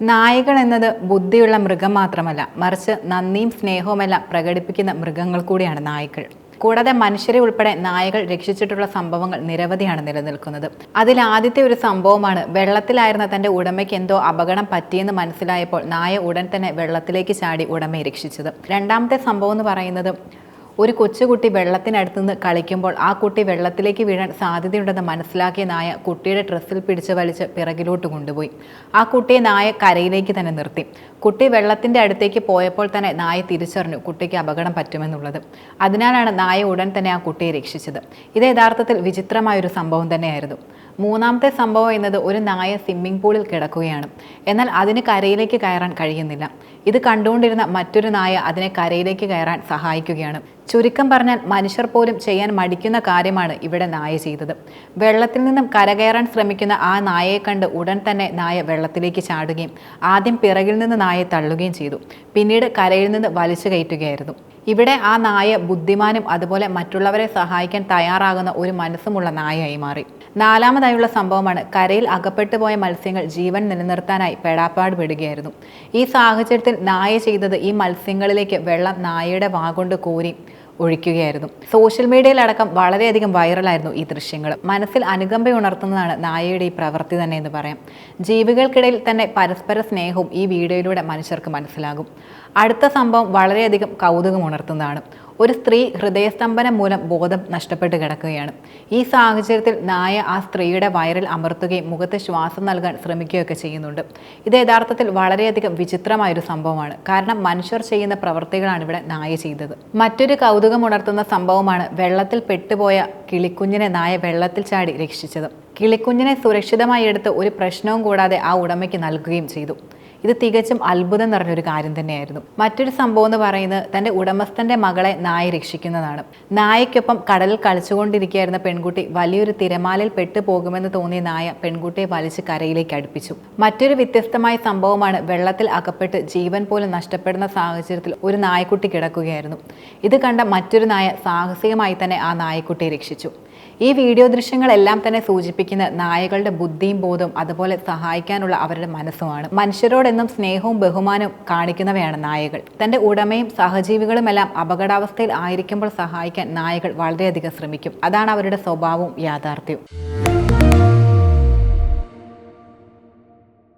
നായകൾ എന്നത് ബുദ്ധിയുള്ള മൃഗം മാത്രമല്ല, മറിച്ച് നന്ദിയും സ്നേഹവുമെല്ലാം പ്രകടിപ്പിക്കുന്ന മൃഗങ്ങൾ കൂടിയാണ് നായ്ക്കൾ. കൂടാതെ മനുഷ്യരെ ഉൾപ്പെടെ നായകൾ രക്ഷിച്ചിട്ടുള്ള സംഭവങ്ങൾ നിരവധിയാണ് നിലനിൽക്കുന്നത്. അതിൽ ആദ്യത്തെ ഒരു സംഭവമാണ്, വെള്ളത്തിലായിരുന്ന തന്റെ ഉടമയ്ക്ക് എന്തോ അപകടം പറ്റിയെന്ന് മനസ്സിലായപ്പോൾ നായ ഉടൻ തന്നെ വെള്ളത്തിലേക്ക് ചാടി ഉടമയെ രക്ഷിച്ചത്. രണ്ടാമത്തെ സംഭവം എന്ന് പറയുന്നത്, ഒരു കൊച്ചുകുട്ടി വെള്ളത്തിനടുത്ത് നിന്ന് കളിക്കുമ്പോൾ ആ കുട്ടി വെള്ളത്തിലേക്ക് വീഴാൻ സാധ്യതയുണ്ടെന്ന് മനസ്സിലാക്കിയ നായ കുട്ടിയുടെ ഡ്രസ്സിൽ പിടിച്ച് വലിച്ച് പിറകിലോട്ട് കൊണ്ടുപോയി. ആ കുട്ടിയെ നായ കരയിലേക്ക് തന്നെ നിർത്തി. കുട്ടി വെള്ളത്തിൻ്റെ അടുത്തേക്ക് പോയപ്പോൾ തന്നെ നായ തിരിച്ചറിഞ്ഞു കുട്ടിക്ക് അപകടം പറ്റുമെന്നുള്ളത്. അതിനാലാണ് നായ ഉടൻ തന്നെ ആ കുട്ടിയെ രക്ഷിച്ചത്. ഇത് യഥാർത്ഥത്തിൽ വിചിത്രമായൊരു സംഭവം തന്നെയായിരുന്നു. മൂന്നാമത്തെ സംഭവം എന്നത്, ഒരു നായ സ്വിമ്മിംഗ് പൂളിൽ കിടക്കുകയാണ്. എന്നാൽ അതിന് കരയിലേക്ക് കയറാൻ കഴിയുന്നില്ല. ഇത് കണ്ടുകൊണ്ടിരുന്ന മറ്റൊരു നായ അതിനെ കരയിലേക്ക് കയറാൻ സഹായിക്കുകയാണ്. ചുരുക്കം പറഞ്ഞാൽ, മനുഷ്യർ പോലും ചെയ്യാൻ മടിക്കുന്ന കാര്യമാണ് ഇവിടെ നായ ചെയ്തത്. വെള്ളത്തിൽ നിന്നും കരകയറാൻ ശ്രമിക്കുന്ന ആ നായയെ കണ്ട് ഉടൻ തന്നെ നായ വെള്ളത്തിലേക്ക് ചാടുകയും ആദ്യം പിറകിൽ നിന്ന് നായയെ തള്ളുകയും ചെയ്തു. പിന്നീട് കരയിൽ നിന്ന് വലിച്ചു കയറ്റുകയായിരുന്നു. ഇവിടെ ആ നായ ബുദ്ധിമാനും അതുപോലെ മറ്റുള്ളവരെ സഹായിക്കാൻ തയ്യാറാകുന്ന ഒരു മനസ്സുമുള്ള നായയായി മാറി. നാലാമതായുള്ള സംഭവമാണ്, കരയിൽ അകപ്പെട്ടു പോയ മത്സ്യങ്ങൾ ജീവൻ നിലനിർത്താനായി പെടാപ്പാട് പെടുകയായിരുന്നു. ഈ സാഹചര്യത്തിൽ നായ ചെയ്തത്, ഈ മത്സ്യങ്ങളിലേക്ക് വെള്ളം നായയുടെ വാഗൊണ്ട് കോരി ഒഴിക്കുകയായിരുന്നു. സോഷ്യൽ മീഡിയയിലടക്കം വളരെയധികം വൈറലായിരുന്നു ഈ ദൃശ്യങ്ങൾ. മനസ്സിൽ അനുകമ്പ ഉണർത്തുന്നതാണ് നായയുടെ ഈ പ്രവൃത്തി തന്നെ എന്ന് പറയാം. ജീവികൾക്കിടയിൽ തന്നെ പരസ്പര സ്നേഹവും ഈ വീഡിയോയിലൂടെ മനുഷ്യർക്ക് മനസ്സിലാകും. അടുത്ത സംഭവം വളരെയധികം കൗതുകം ഉണർത്തുന്നതാണ്. ഒരു സ്ത്രീ ഹൃദയസ്തംഭനം മൂലം ബോധം നഷ്ടപ്പെട്ട് കിടക്കുകയാണ്. ഈ സാഹചര്യത്തിൽ നായ ആ സ്ത്രീയുടെ വയറിൽ അമർത്തുകയും മുഖത്ത് ശ്വാസം നൽകാൻ ശ്രമിക്കുകയൊക്കെ ചെയ്യുന്നുണ്ട്. ഇത് യഥാർത്ഥത്തിൽ വളരെയധികം വിചിത്രമായൊരു സംഭവമാണ്. കാരണം മനുഷ്യർ ചെയ്യുന്ന പ്രവൃത്തികളാണ് ഇവിടെ നായ ചെയ്തത്. മറ്റൊരു കൗതുകം ഉണർത്തുന്ന സംഭവമാണ്, വെള്ളത്തിൽ പെട്ടുപോയ കിളിക്കുഞ്ഞിനെ നായ വെള്ളത്തിൽ ചാടി രക്ഷിച്ചത്. കിളിക്കുഞ്ഞിനെ സുരക്ഷിതമായി എടുത്ത് ഒരു പ്രശ്നവും കൂടാതെ ആ ഉടമയ്ക്ക് നൽകുകയും ചെയ്തു. ഇത് തികച്ചും അത്ഭുതം നിറഞ്ഞൊരു കാര്യം തന്നെയായിരുന്നു. മറ്റൊരു സംഭവം എന്ന് പറയുന്നത്, തൻ്റെ ഉടമസ്ഥന്റെ മകളെ നായ രക്ഷിക്കുന്നതാണ്. നായയ്ക്കൊപ്പം കടലിൽ കളിച്ചുകൊണ്ടിരിക്കുകയായിരുന്ന പെൺകുട്ടി വലിയൊരു തിരമാലയിൽ പെട്ടുപോകുമെന്ന് തോന്നിയ നായ പെൺകുട്ടിയെ വലിച്ച് കരയിലേക്ക് അടുപ്പിച്ചു. മറ്റൊരു വ്യത്യസ്തമായ സംഭവമാണ്, വെള്ളത്തിൽ അകപ്പെട്ട് ജീവൻ പോലും നഷ്ടപ്പെടുന്ന സാഹചര്യത്തിൽ ഒരു നായക്കുട്ടി കിടക്കുകയായിരുന്നു. ഇത് കണ്ട മറ്റൊരു നായ സാഹസികമായി തന്നെ ആ നായക്കുട്ടിയെ രക്ഷിച്ചു. ഈ വീഡിയോ ദൃശ്യങ്ങളെല്ലാം തന്നെ സൂചിപ്പിക്കുന്ന നായകളുടെ ബുദ്ധിയും ബോധവും അതുപോലെ സഹായിക്കാനുള്ള അവരുടെ മനസ്സുമാണ്. മനുഷ്യരോടെന്നും സ്നേഹവും ബഹുമാനവും കാണിക്കുന്നവയാണ് നായകൾ. തൻ്റെ ഉടമയും സഹജീവികളുമെല്ലാം അപകടാവസ്ഥയിൽ ആയിരിക്കുമ്പോൾ സഹായിക്കാൻ നായകൾ വളരെയധികം ശ്രമിക്കും. അതാണ് അവരുടെ സ്വഭാവവും യാഥാർത്ഥ്യവും.